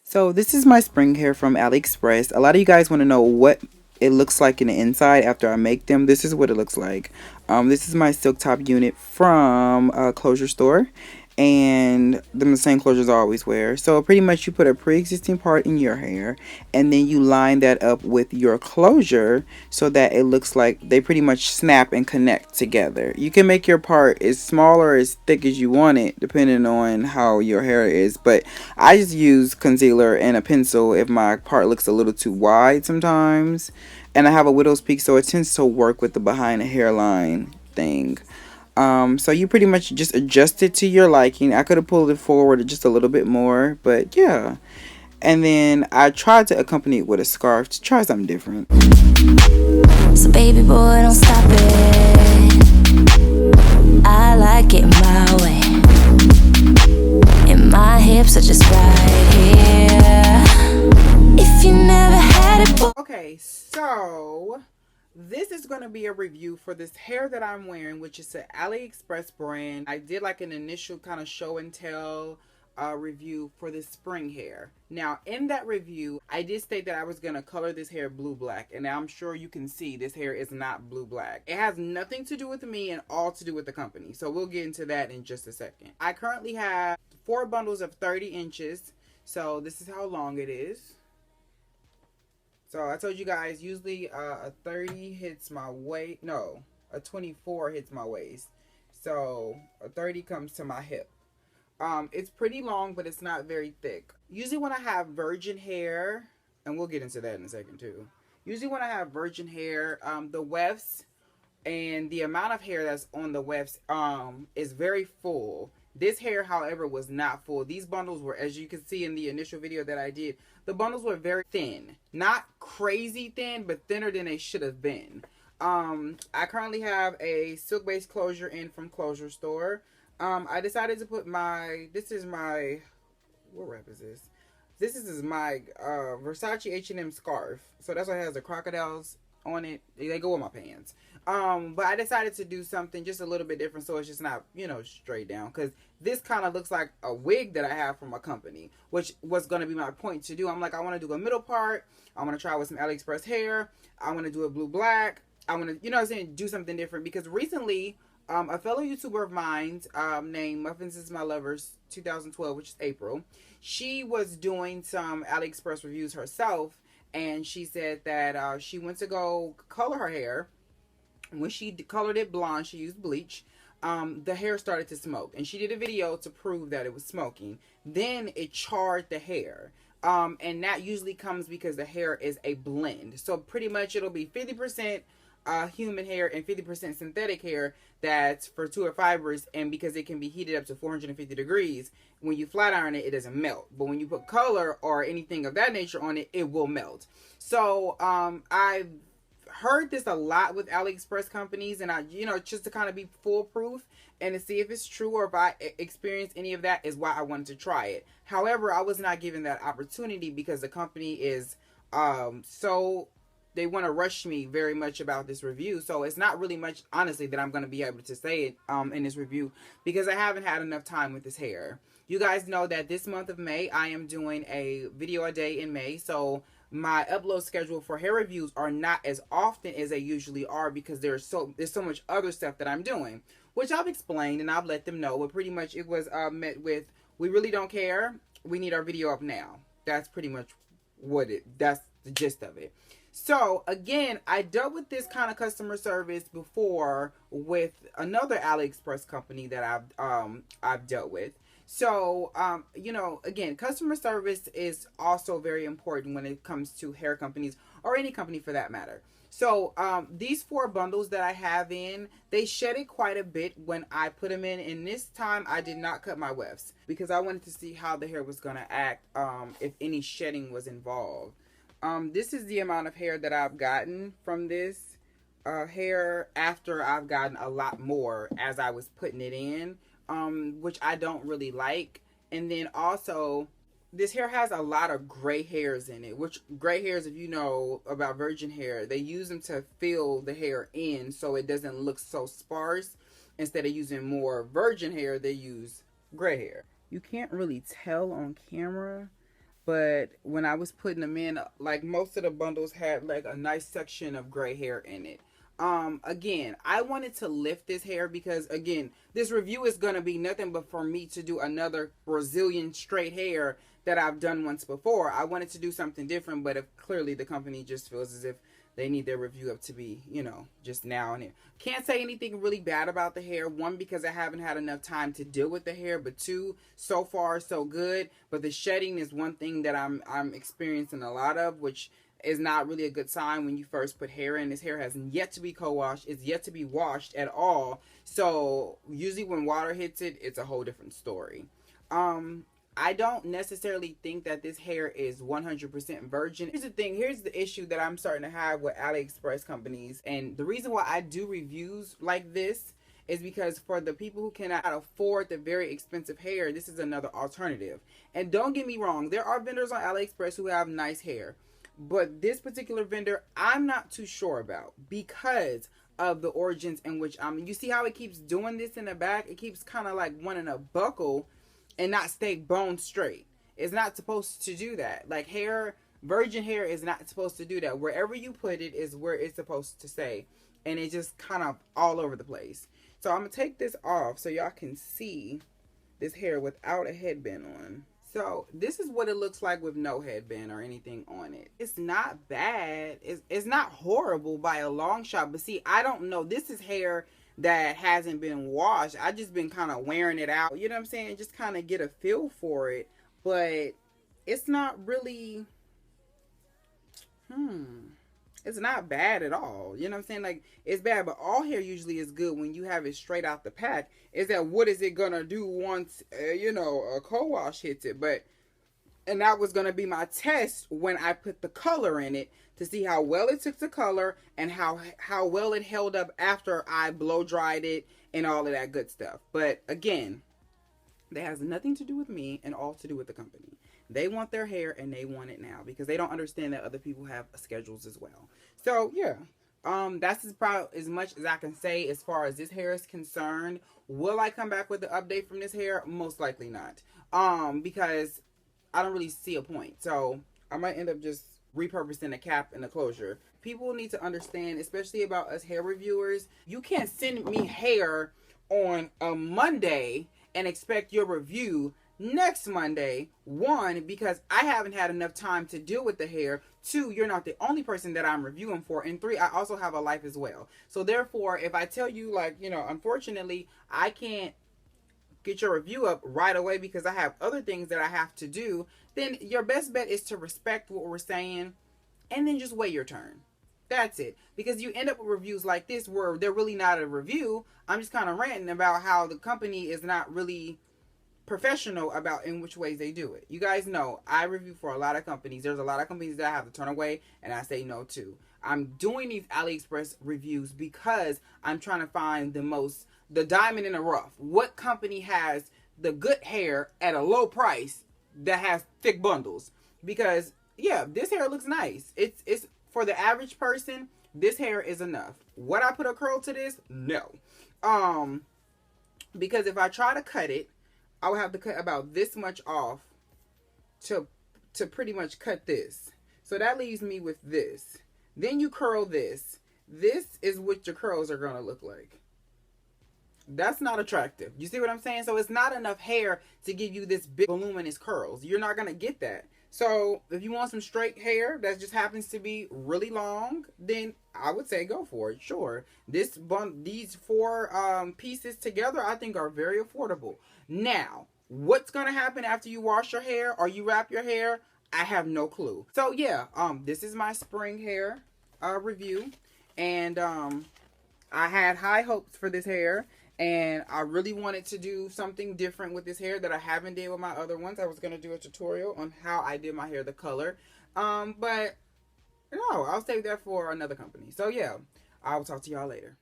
So this is my spring hair from AliExpress. A lot of you guys want to know what it looks like in the inside after I make them. This is what it looks like. This is my silk top unit from a closure store. And the same closures I always wear. So pretty much you put a pre-existing part in your hair and then you line that up with your closure so that it looks like they pretty much snap and connect together. You can make your part as small or as thick as you want it depending on how your hair is, but I just use concealer and a pencil if my part looks a little too wide sometimes. And I have a widow's peak, so it tends to work with the behind the hairline thing. So you pretty much just adjust it to your liking. I could have pulled it forward just a little bit more, but yeah. And then I tried to accompany it with a scarf to try something different. So baby boy, don't stop it. I like it my way. And my hips are just right here. If you never had it. Okay, so this is going to be a review for this hair that I'm wearing, which is an AliExpress brand. I did like an initial kind of show and tell review for this spring hair. Now, in that review, I did state that I was going to color this hair blue-black. And I'm sure you can see this hair is not blue-black. It has nothing to do with me and all to do with the company. So we'll get into that in just a second. I currently have 4 bundles of 30 inches. So this is how long it is. So I told you guys, usually a 30 hits my waist. No, a 24 hits my waist. So a 30 comes to my hip. It's pretty long, but it's not very thick. Usually when I have virgin hair, and we'll get into that in a second too. Usually when I have virgin hair, the wefts and the amount of hair that's on the wefts is very full. This hair, however, was not full. These bundles were, as you can see in the initial video that I did, the bundles were very thin. Not crazy thin, but thinner than they should have been. I currently have a silk-based closure in from Closure Store. I decided to put my, this is my, what wrap is this? This is my Versace H&M scarf. So that's why it has the crocodiles on it. They go with my pants. But I decided to do something just a little bit different so it's just not, you know, straight down. Because this kind of looks like a wig that I have from a company, which was going to be my point to do. I'm like, I want to do a middle part. I want to try with some AliExpress hair. I want to do a blue-black. I want to, you know what I'm saying, do something different. Because recently, a fellow YouTuber of mine named Muffins Is My Lovers 2012, which is April, she was doing some AliExpress reviews herself. And she said that she went to go color her hair. When she colored it blonde, she used bleach. The hair started to smoke. And she did a video to prove that it was smoking. Then it charred the hair. And that usually comes because the hair is a blend. So pretty much it'll be 50% human hair and 50% synthetic hair that's for two fibers, and because it can be heated up to 450 degrees, when you flat iron it, it doesn't melt. But when you put color or anything of that nature on it, it will melt. So I've heard this a lot with AliExpress companies, and I, you know, just to kind of be foolproof and to see if it's true or if I experience any of that is why I wanted to try it. However, I was not given that opportunity because the company is so they want to rush me very much about this review. So it's not really much, honestly, that I'm going to be able to say it in this review because I haven't had enough time with this hair. You guys know that this month of May, I am doing a video a day in May. So my upload schedule for hair reviews are not as often as they usually are because there's so much other stuff that I'm doing, which I've explained and I've let them know. But pretty much it was met with, we really don't care. We need our video up now. That's pretty much that's the gist of it. So again, I dealt with this kind of customer service before with another AliExpress company that I've dealt with. So you know, again, customer service is also very important when it comes to hair companies or any company for that matter. So these 4 bundles that I have in, they shedded quite a bit when I put them in. And this time I did not cut my wefts because I wanted to see how the hair was going to act if any shedding was involved. This is the amount of hair that I've gotten from this hair after I've gotten a lot more as I was putting it in, which I don't really like. And then also, this hair has a lot of gray hairs in it, which gray hairs, if you know about virgin hair, they use them to fill the hair in so it doesn't look so sparse. Instead of using more virgin hair, they use gray hair. You can't really tell on camera, but when I was putting them in, like most of the bundles had like a nice section of gray hair in it. Again, I wanted to lift this hair because again, this review is gonna be nothing but for me to do another Brazilian straight hair that I've done once before. I wanted to do something different, but if clearly the company just feels as if they need their review up to be, you know, just now and here. Can't say anything really bad about the hair. One, because I haven't had enough time to deal with the hair, but two, so far so good. But the shedding is one thing that I'm experiencing a lot of, which is not really a good sign when you first put hair in. This hair has yet to be co-washed. It's yet to be washed at all. So usually when water hits it, it's a whole different story. I don't necessarily think that this hair is 100% virgin. Here's the thing. Here's the issue that I'm starting to have with AliExpress companies. And the reason why I do reviews like this is because for the people who cannot afford the very expensive hair, this is another alternative. And don't get me wrong. There are vendors on AliExpress who have nice hair. But this particular vendor, I'm not too sure about because of the origins in which you see how it keeps doing this in the back? It keeps kind of like wanting to buckle and not stay bone straight. It's not supposed to do that. Like hair, virgin hair is not supposed to do that. Wherever you put it is where it's supposed to stay. And it's just kind of all over the place. So I'm going to take this off so y'all can see this hair without a headband on. So this is what it looks like with no headband or anything on it. It's not bad. It's not horrible by a long shot. But see, I don't know. This is hair that hasn't been washed. I just been kind of wearing it out. You know what I'm saying? Just kind of get a feel for it. But it's not really... It's not bad at all. You know what I'm saying? Like, it's bad, but all hair usually is good when you have it straight out the pack. Is that what is it going to do once, you know, a co-wash hits it? And that was going to be my test when I put the color in it to see how well it took the color and how well it held up after I blow dried it and all of that good stuff. But again, that has nothing to do with me and all to do with the company. They want their hair and they want it now because they don't understand that other people have schedules as well. So yeah, that's probably as much as I can say as far as this hair is concerned. Will I come back with the update from this hair? Most likely not. Because I don't really see a point. So I might end up just repurposing the cap and the closure. People need to understand, especially about us hair reviewers, you can't send me hair on a Monday and expect your review next Monday. One, because I haven't had enough time to deal with the hair. Two, you're not the only person that I'm reviewing for. And three, I also have a life as well. So therefore, if I tell you, like, you know, unfortunately, I can't get your review up right away because I have other things that I have to do, then your best bet is to respect what we're saying and then just wait your turn. That's it. Because you end up with reviews like this where they're really not a review. I'm just kind of ranting about how the company is not really professional about in which ways they do it. You guys know I review for a lot of companies. There's a lot of companies that I have to turn away and I say no to. I'm doing these AliExpress reviews because I'm trying to find the diamond in the rough. What company has the good hair at a low price that has thick bundles? Because yeah, this hair looks nice. It's for the average person, this hair is enough. Would I put a curl to this? No. Because if I try to cut it, I would have to cut about this much off to pretty much cut this. So that leaves me with this. Then you curl this. This is what your curls are going to look like. That's not attractive. You see what I'm saying? So it's not enough hair to give you this big voluminous curls. You're not going to get that. So if you want some straight hair that just happens to be really long, then I would say go for it. Sure. These four pieces together, I think are very affordable. Now, what's going to happen after you wash your hair or you wrap your hair? I have no clue. So yeah, this is my spring hair review. And I had high hopes for this hair. And I really wanted to do something different with this hair that I haven't did with my other ones. I was going to do a tutorial on how I did my hair, the color. But no, I'll save that for another company. So yeah, I'll talk to y'all later.